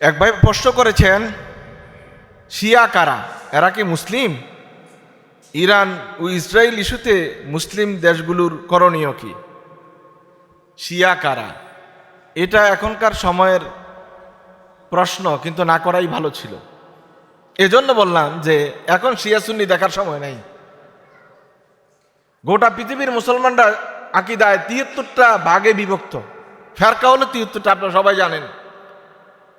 এক ভাই প্রশ্ন করেছেন, শিয়া কারা? এরা কি মুসলিম? ইরান ও ইসরায়েল ইস্যুতে মুসলিম দেশগুলোর করণীয় কি? শিয়া কারা? এটা এখনকার সময়ের প্রশ্ন, কিন্তু না করাই ভালো ছিল। এজন্য বললাম যে এখন শিয়া সুন্নি দেখার সময় নাই। গোটা পৃথিবীর মুসলমানরা আকীদায় ৭৩টা ভাগে বিভক্ত। ফেরকা হলো ৭৩টা, আপনারা সবাই জানেন।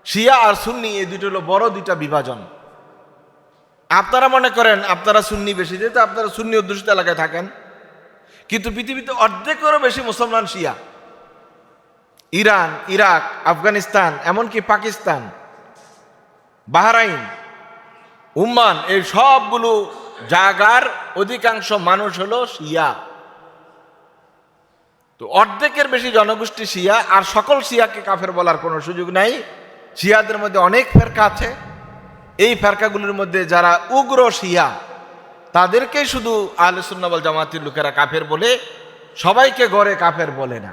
শিয়া আর সুন্নি এই দুটো হলো বড় দুইটা বিভাজন। আপনারা মনে করেন আপনারা সুন্নি বেশি, যেহেতু আপনারা সুন্নি অধ্যুষিত এলাকায় থাকেন, কিন্তু পৃথিবীতে অর্ধেকেরও বেশি মুসলমান শিয়া। ইরান, ইরাক, আফগানিস্তান, এমনকি পাকিস্তান, বাহরাইন, ওমান, এই সবগুলো জায়গার অধিকাংশ মানুষ হলো শিয়া। তো অর্ধেকের বেশি জনগোষ্ঠী শিয়া, আর সকল শিয়াকে কাফের বলার কোনো সুযোগ নাই। শিয়াদের মধ্যে অনেক ফেরকা আছে। এই ফেরকাগুলোর মধ্যে যারা উগ্র শিয়া, তাদেরকেই শুধু আহলে সুন্নাহ ওয়াল জামাতের লোকেরা কাফের বলে, সবাইকে গড়ে কাফের বলে না।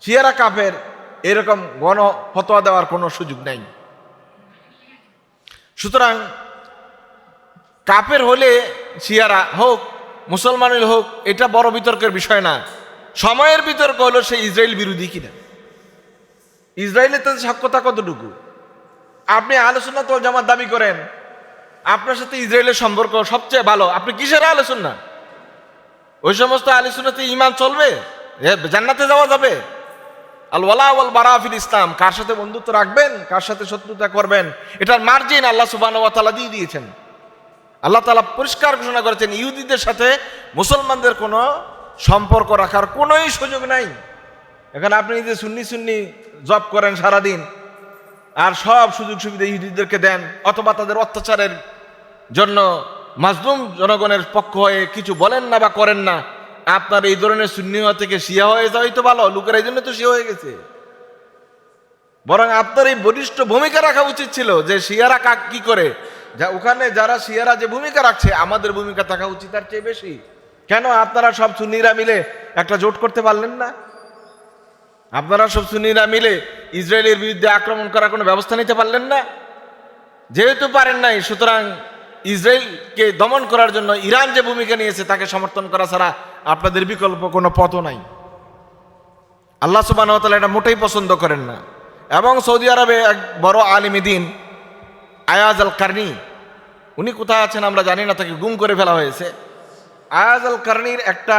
শিয়ারা কাফের এরকম গণ ফতোয়া দেওয়ার কোনো সুযোগ নাই। সুতরাং কাফের হলে শিয়ারা হোক, মুসলমান হোক, এটা বড় বিতর্কের বিষয় না। সময়ের বিতর্ক হলো সে ইসরায়েল বিরোধী কিনা, ইসরায়েলের তাদের সাক্ষ্যতা কতটুকু। আপনি আহলে সুন্নাত ওয়াল জামাত দাবি করেন, আপনার সাথে ইসরায়েলের সম্পর্ক সবচেয়ে ভালো, আপনি কিসের আহলে সুন্নাহ? ওই সমস্ত আহলে সুন্নাতে ঈমান চলবে? জান্নাতে যাওয়া যাবে? আল ওয়ালা ওয়াল বারা ফিল ইসলাম, কার সাথে বন্ধুত্ব রাখবেন, কার সাথে শত্রুতা করবেন, এটার মার্জিন আল্লাহ সুবহানাহু ওয়া তাআলা দিয়ে দিয়েছেন। আল্লাহ তাআলা পরিষ্কার ঘোষণা করেছেন, ইহুদিদের সাথে মুসলমানদের কোনো সম্পর্ক রাখার কোনোই সুযোগ নাই। এখন আপনি যে সুন্নি সুন্নি জব করেন সারাদিন, আর সব সুযোগ সুবিধা ইহুদিদেরকে দেন, অথবা তাদের অত্যাচারের জন্য মাজলুম জনগণের পক্ষ হয়ে কিছু বলেন না বা করেন না, আপনার এই ধরনের সুন্নি হওয়া থেকে শিয়া হয়ে যাওয়াই তো ভালো। লোকের এই জন্য তো শিয়া হয়ে গেছে। বরং আপনার এই বলিষ্ঠ ভূমিকা রাখা উচিত ছিল যে শিয়ারা কাক কি করে, যা ওখানে যারা শিয়ারা যে ভূমিকা রাখছে, আমাদের ভূমিকা থাকা উচিত তার চেয়ে বেশি। কেন আপনারা সব সুন্নিরা মিলে একটা জোট করতে পারলেন না? আপনারা সব সুন্নিরা মিলে ইসরায়েলের বিরুদ্ধে আক্রমণ করার কোনো ব্যবস্থা নিতে পারলেন না? যেহেতু পারেন নাই, সুতরাং ইসরায়েলকে দমন করার জন্য ইরান যে ভূমিকা নিয়েছে তাকে সমর্থন করা ছাড়া আপনাদের বিকল্প কোনো পথও নাই। আল্লাহ সুবহানাহু ওয়া তাআলা এটা মোটেই পছন্দ করেন না। এবং সৌদি আরবে এক বড় আলিম দ্বীন আয়াজ আল কারনি, উনি কোথায় আছেন আমরা জানি না, তাকে গুম করে ফেলা হয়েছে। আয়াজ আল কারনির একটা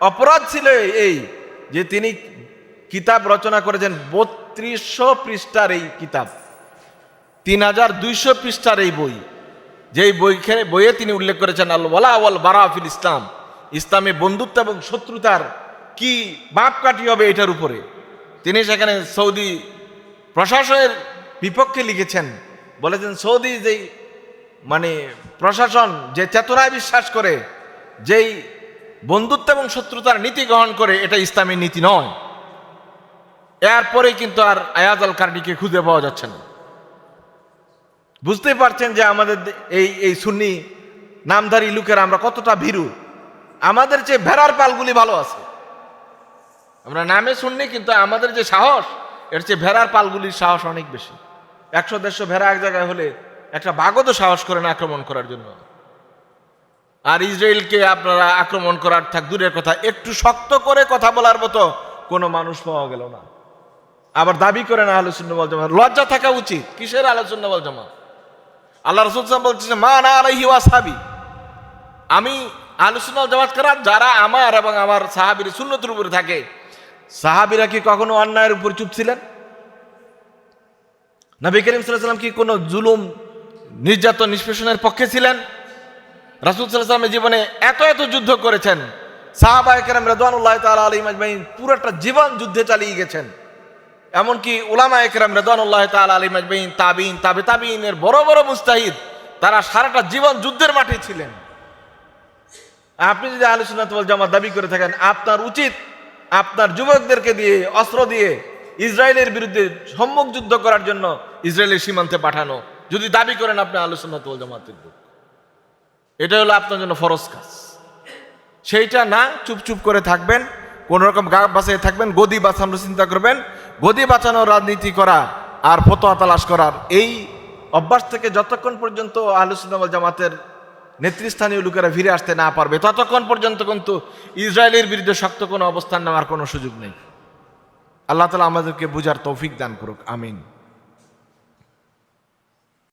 অপরাধ ছিল এই যে তিনি কিতাব রচনা করেছেন ৩২০০ পৃষ্ঠার এই কিতাব, ৩২০০ পৃষ্ঠার এই বই, যেই বইয়ে তিনি উল্লেখ করেছেন আল ওয়ালা ওয়াল বারা ফিল ইসলাম, ইসলামে বন্ধুত্ব এবং শত্রুতার কি মাপকাঠি হবে এটার উপরে। তিনি সেখানে সৌদি প্রশাসনের বিপক্ষে লিখেছেন, বলেছেন সৌদি যেই প্রশাসন যে চেতনায় বিশ্বাস করে, যেই বন্ধুত্ব এবং শত্রুতার নীতি গ্রহণ করে, এটা ইসলামের নীতি নয়। এরপরে কিন্তু আর আয়াজ আল কারনিকে খুঁজে পাওয়া যাচ্ছে না। বুঝতেই পারছেন যে আমাদের এই সুন্নি নামধারী লোকেরা আমরা কতটা ভীরু। আমাদের যে ভেড়ার পালগুলি ভালো আছে, আমরা নামে সুন্নি, কিন্তু আমাদের যে সাহস, এর চেয়ে ভেড়ার পালগুলির সাহস অনেক বেশি। ১০০-১৫০ ভেড়া এক জায়গায় হলে একটা বাঘও তো সাহস করে না আক্রমণ করার জন্য। আর ইসরায়েলকে আপনারা আক্রমণ করার থাক দূরের কথা, একটু শক্ত করে কথা বলার মতো কোনো মানুষ পাওয়া গেল না। আবার দাবি করেন আহলে সুন্নাহ ওয়াল জামাত। লজ্জা থাকা উচিত। কিসের আহলে সুন্নাহ ওয়াল জামাত? আল্লাহ রাসূল সাল্লাল্লাহু আলাইহি ওয়াসাল্লাম বলছেন, মা আনা আলাইহি ওয়া আসহাবি, আমি আহলে সুন্নাহ ওয়াল জামাত কারা? যারা আমার এবং আমার সাহাবীর সুন্নতের উপরে থাকে। সাহাবীরা কি কখনো অন্যায়ের উপর চুপ ছিলেন? নবী করিম সাল্লাল্লাহু আলাইহি ওয়াসাল্লাম কি কোনো জুলুম, নির্যাতন, নিষ্পেষণের পক্ষে ছিলেন? রাসূল সাল্লাল্লাহু আলাইহি ওয়াসাল্লামের জীবনে এত এত যুদ্ধ করেছেন। সাহাবায়ে কেরাম রাদিয়াল্লাহু তাআলা আলাইহিম আজমাইন পুরোটা জীবন যুদ্ধে চালিয়ে গেছেন। এমনকি উলামায়ে কেরাম রাদিয়াল্লাহু তাআলা আলাইহিম আজমাইন, তাবিঈন, তাবে তাবিঈনের বড় বড় মুজতাহিদ, তারা সারাটা জীবন যুদ্ধের মাঠে ছিলেন। আপনি যদি আহলে সুন্নাত ওয়াল জামাত দাবি করে থাকেন, আপনার উচিত আপনার যুবকদেরকে দিয়ে, অস্ত্র দিয়ে ইসরায়েলের বিরুদ্ধে সম্মুখ যুদ্ধ করার জন্য ইসরায়েলের সীমান্তে পাঠানো, যদি দাবি করেন আপনি আহলে সুন্নাত ওয়াল জামাতের লোক। এটা হলো আপনার জন্য ফরজ কাজ। সেইটা না, চুপ করে থাকবেন, কোন রকম গা বাঁচিয়ে থাকবেন, গদি বাঁচানোর চিন্তা করবেন। গদি বাঁচানোর রাজনীতি করা আর ফতোয়া তালাশ করার এই অভ্যাস থেকে যতক্ষণ পর্যন্ত আহলুস সুন্নাহ ওয়াল জামাতের নেতৃস্থানীয় লোকেরা ফিরে আসতে না পারবে ততক্ষণ পর্যন্ত কিন্তু ইসরায়েলের বিরুদ্ধে শক্ত কোনো অবস্থান নেওয়ার কোনো সুযোগ নেই। আল্লাহ তাআলা আমাদেরকে বুঝার তৌফিক দান করুক, আমিন।